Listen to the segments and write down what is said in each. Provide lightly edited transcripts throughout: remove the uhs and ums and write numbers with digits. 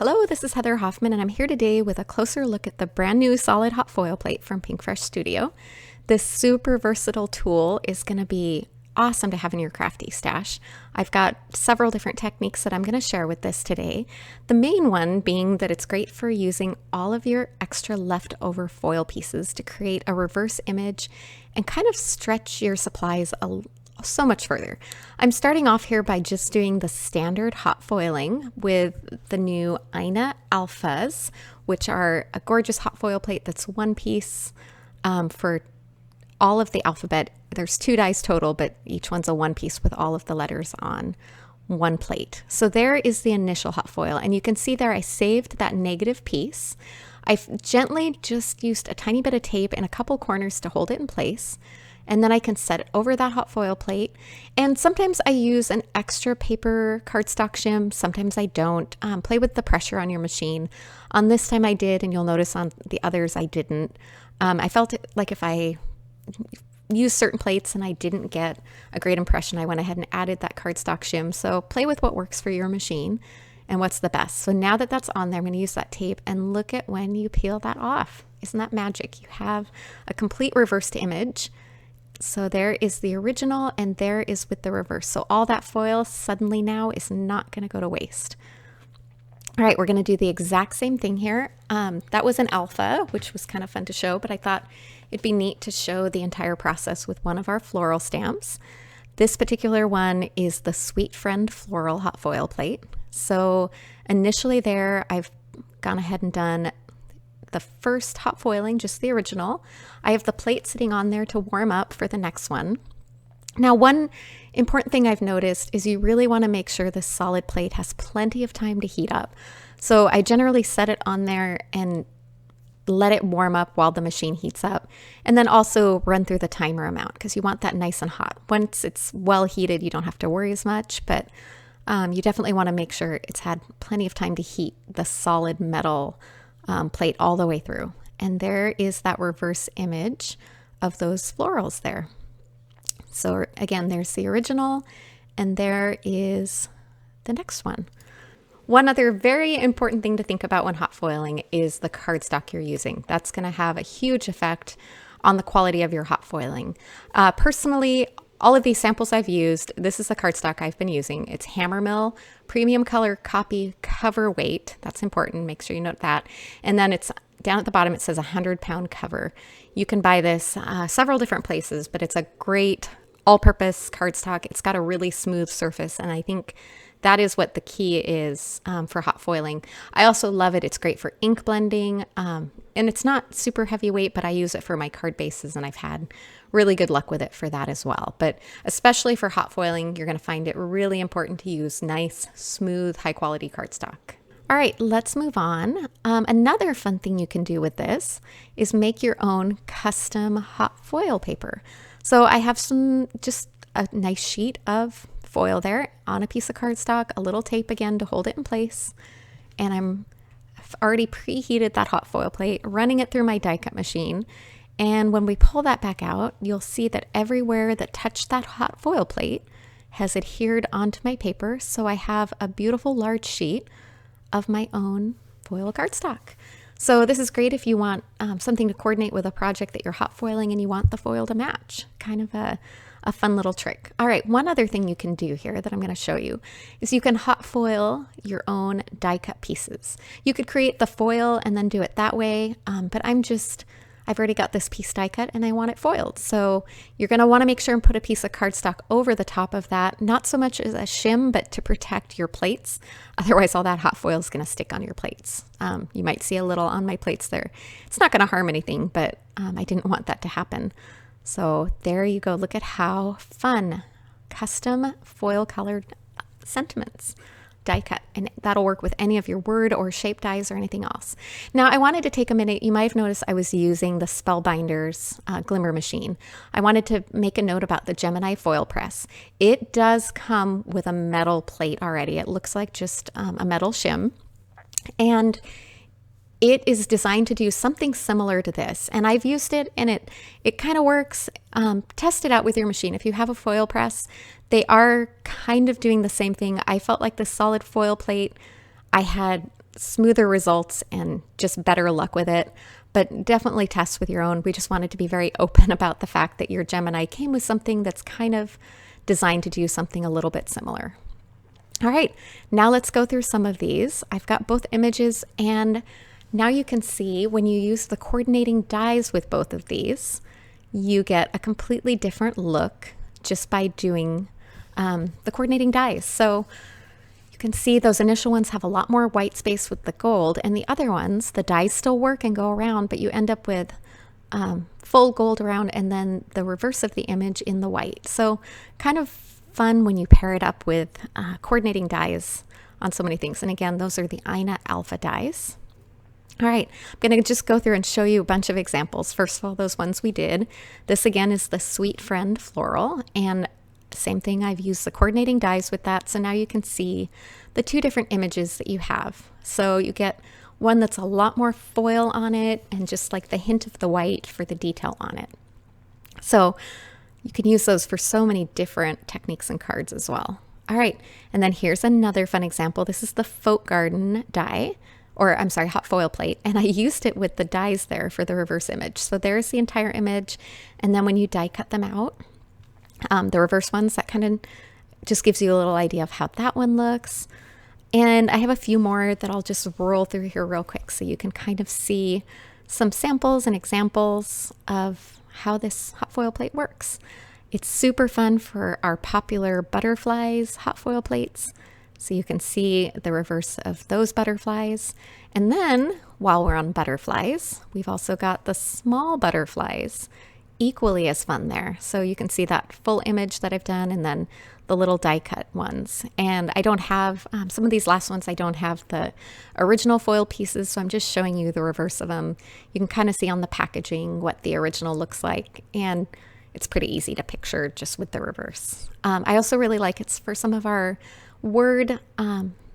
Hello, this is Heather Hoffman, and I'm here today with a closer look at the brand new solid hot foil plate from Pinkfresh Studio. This super versatile tool is going to be awesome to have in your crafty stash. I've got several different techniques that I'm going to share with this today. The main one being that it's great for using all of your extra leftover foil pieces to create a reverse image and kind of stretch your supplies so much further. I'm starting off here by just doing the standard hot foiling with the new Ina Alphas, which are a gorgeous hot foil plate that's one piece for all of the alphabet. There's 2 dies total, but each one's a one piece with all of the letters on one plate. So there is the initial hot foil, and you can see there I saved that negative piece. I've gently just used a tiny bit of tape and a couple corners to hold it in place. And then I can set it over that hot foil plate. And sometimes I use an extra paper cardstock shim. Sometimes I don't. Play with the pressure on your machine. On this time I did, and you'll notice on the others I didn't. I felt like if I used certain plates and I didn't get a great impression, I went ahead and added that cardstock shim. So play with what works for your machine and what's the best. So now that that's on there, I'm going to use that tape and look at when you peel that off. Isn't that magic? You have a complete reversed image. So there is the original and there is with the reverse. So all that foil suddenly now is not going to go to waste. All right, we're going to do the exact same thing here. That was an alpha, which was kind of fun to show, but I thought it'd be neat to show the entire process with one of our floral stamps. This particular one is the Sweet Friend Floral hot foil plate. So initially there, I've gone ahead and done the first hot foiling, just the original. I have the plate sitting on there to warm up for the next one. Now, one important thing I've noticed is you really want to make sure this solid plate has plenty of time to heat up. So I generally set it on there and let it warm up while the machine heats up, and then also run through the timer amount because you want that nice and hot. Once it's well heated, you don't have to worry as much, but you definitely want to make sure it's had plenty of time to heat the solid metal plate all the way through. And there is that reverse image of those florals there. So again, there's the original, and there is the next one. One other very important thing to think about when hot foiling is the cardstock you're using. That's going to have a huge effect on the quality of your hot foiling. Personally, all of these samples I've used, this is the cardstock I've been using. It's Hammermill Premium Color Copy Cover Weight. That's important. Make sure you note that. And then it's down at the bottom, it says 100-pound cover. You can buy this several different places, but it's a great all-purpose cardstock. It's got a really smooth surface, and I think that is what the key is for hot foiling. I also love it. It's great for ink blending, and it's not super heavyweight, but I use it for my card bases, and I've had really good luck with it for that as well. But especially for hot foiling, you're going to find it really important to use nice, smooth, high-quality cardstock. All right, let's move on. Another fun thing you can do with this is make your own custom hot foil paper. So I have just a nice sheet of foil there on a piece of cardstock, a little tape again to hold it in place, and I've already preheated that hot foil plate, running it through my die cut machine. And when we pull that back out, you'll see that everywhere that touched that hot foil plate has adhered onto my paper. So I have a beautiful large sheet of my own foil cardstock. So this is great if you want something to coordinate with a project that you're hot foiling and you want the foil to match. Kind of a fun little trick. All right, one other thing you can do here that I'm going to show you is you can hot foil your own die cut pieces. You could create the foil and then do it that way, but I've already got this piece die cut and I want it foiled. So you're going to want to make sure and put a piece of cardstock over the top of that, not so much as a shim, but to protect your plates. Otherwise, all that hot foil is going to stick on your plates. You might see a little on my plates there. It's not going to harm anything, but I didn't want that to happen. So there you go. Look at how fun. Custom foil colored sentiments. Die cut, and that'll work with any of your word or shape dies or anything else. Now, I wanted to take a minute. You might have noticed I was using the Spellbinders glimmer machine. I wanted to make a note about the Gemini foil press. It does come with a metal plate already. It looks like just a metal shim, and it is designed to do something similar to this. And I've used it, and it kind of works. Test it out with your machine. If you have a foil press, they are kind of doing the same thing. I felt like the solid foil plate, I had smoother results and just better luck with it. But definitely test with your own. We just wanted to be very open about the fact that your Gemini came with something that's kind of designed to do something a little bit similar. All right, now let's go through some of these. I've got both images, and now you can see when you use the coordinating dies with both of these, you get a completely different look just by doing the coordinating dies. So you can see those initial ones have a lot more white space with the gold, and the other ones, the dies still work and go around, but you end up with full gold around and then the reverse of the image in the white. So kind of fun when you pair it up with coordinating dies on so many things. And again, those are the Ina Alpha dies. All right, I'm going to just go through and show you a bunch of examples. First of all, those ones we did. This again is the Sweet Friend Floral, and same thing, I've used the coordinating dies with that. So now you can see the two different images that you have. So you get one that's a lot more foil on it and just like the hint of the white for the detail on it. So you can use those for so many different techniques and cards as well. All right, and then here's another fun example. This is the Folk Garden die. Or I'm sorry, hot foil plate. And I used it with the dies there for the reverse image. So there's the entire image. And then when you die cut them out, the reverse ones, that kind of just gives you a little idea of how that one looks. And I have a few more that I'll just roll through here real quick so you can kind of see some samples and examples of how this hot foil plate works. It's super fun for our popular butterflies hot foil plates. So you can see the reverse of those butterflies. And then while we're on butterflies, we've also got the small butterflies, equally as fun there. So you can see that full image that I've done and then the little die cut ones. And I don't have, some of these last ones, I don't have the original foil pieces. So I'm just showing you the reverse of them. You can kind of see on the packaging what the original looks like. And it's pretty easy to picture just with the reverse. I also really like it's for some of our word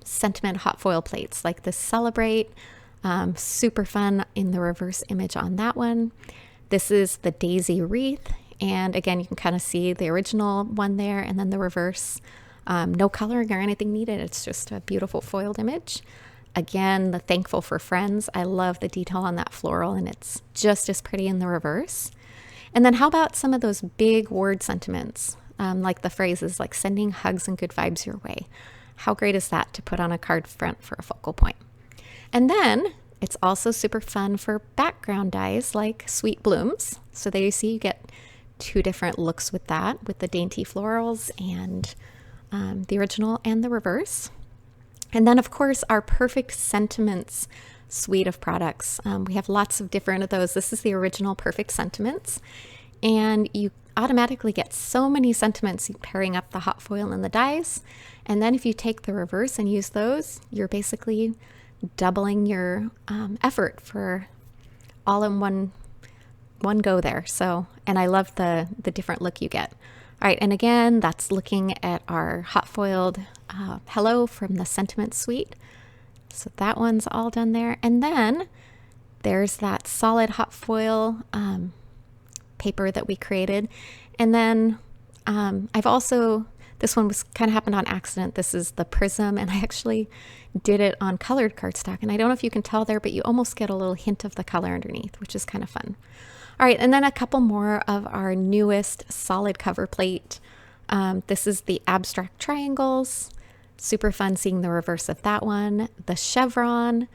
sentiment hot foil plates like the Celebrate. Super fun in the reverse image on that one. This is the Daisy Wreath, and again you can kind of see the original one there and then the reverse. No coloring or anything needed, it's just a beautiful foiled image. Again, the Thankful for Friends, I love the detail on that floral and it's just as pretty in the reverse. And then how about some of those big word sentiments? Like the phrases like sending hugs and good vibes your way. How great is that to put on a card front for a focal point? And then it's also super fun for background dies like Sweet Blooms. So there you see you get two different looks with that, with the dainty florals and the original and the reverse. And then of course our Perfect Sentiments suite of products. We have lots of different of those. This is the original Perfect Sentiments. And you automatically get so many sentiments pairing up the hot foil and the dies. And then if you take the reverse and use those, you're basically doubling your effort for all in one go there. So, and I love the different look you get. All right, and again, that's looking at our hot foiled Hello from the Sentiment Suite. So that one's all done there. And then there's that solid hot foil paper that we created. And then I've also, this one was kind of happened on accident. This is the Prism, and I actually did it on colored cardstock. And I don't know if you can tell there, but you almost get a little hint of the color underneath, which is kind of fun. All right, and then a couple more of our newest solid cover plate. This is the Abstract Triangles. Super fun seeing the reverse of that one. The Chevron.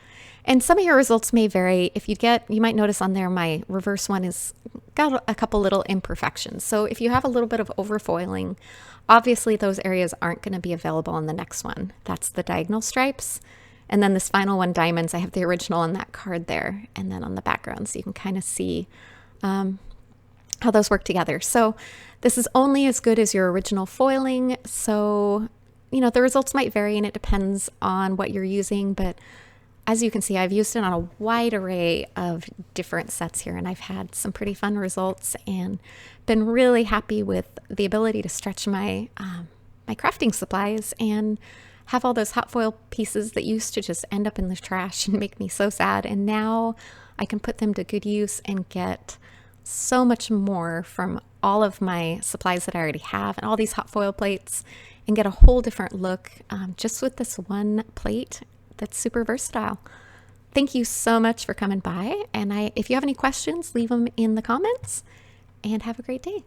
And some of your results may vary. If you might notice on there, my reverse one is got a couple little imperfections. So if you have a little bit of overfoiling, obviously those areas aren't going to be available on the next one. That's the diagonal stripes. And then this final one, diamonds, I have the original on that card there. And then on the background, so you can kind of see how those work together. So this is only as good as your original foiling. So, you know, the results might vary and it depends on what you're using, but as you can see, I've used it on a wide array of different sets here, and I've had some pretty fun results and been really happy with the ability to stretch my my crafting supplies and have all those hot foil pieces that used to just end up in the trash and make me so sad. And now I can put them to good use and get so much more from all of my supplies that I already have and all these hot foil plates and get a whole different look just with this one plate that's super versatile. Thank you so much for coming by. And if you have any questions, leave them in the comments, and have a great day.